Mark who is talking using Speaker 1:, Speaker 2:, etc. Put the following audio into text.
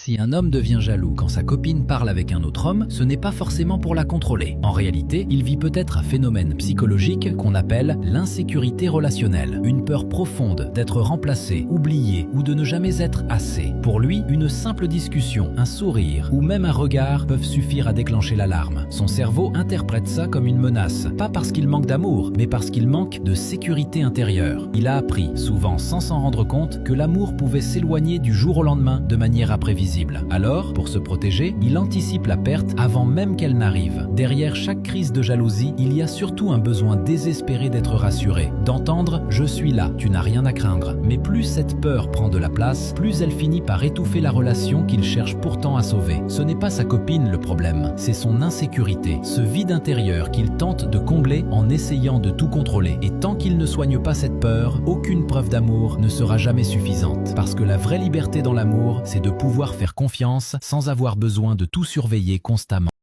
Speaker 1: Si un homme devient jaloux quand sa copine parle avec un autre homme, ce n'est pas forcément pour la contrôler. En réalité, il vit peut-être un phénomène psychologique qu'on appelle l'insécurité relationnelle. Une peur profonde d'être remplacé, oublié ou de ne jamais être assez. Pour lui, une simple discussion, un sourire ou même un regard peuvent suffire à déclencher l'alarme. Son cerveau interprète ça comme une menace, pas parce qu'il manque d'amour, mais parce qu'il manque de sécurité intérieure. Il a appris, souvent sans s'en rendre compte, que l'amour pouvait s'éloigner du jour au lendemain de manière imprévisible. Alors, pour se protéger, il anticipe la perte avant même qu'elle n'arrive. Derrière chaque crise de jalousie, il y a surtout un besoin désespéré d'être rassuré, d'entendre « je suis là, tu n'as rien à craindre ». Mais plus cette peur prend de la place, plus elle finit par étouffer la relation qu'il cherche pourtant à sauver. Ce n'est pas sa copine le problème, c'est son insécurité, ce vide intérieur qu'il tente de combler en essayant de tout contrôler. Et tant qu'il ne soigne pas cette peur, aucune preuve d'amour ne sera jamais suffisante. Parce que la vraie liberté dans l'amour, c'est de pouvoir faire confiance sans avoir besoin de tout surveiller constamment.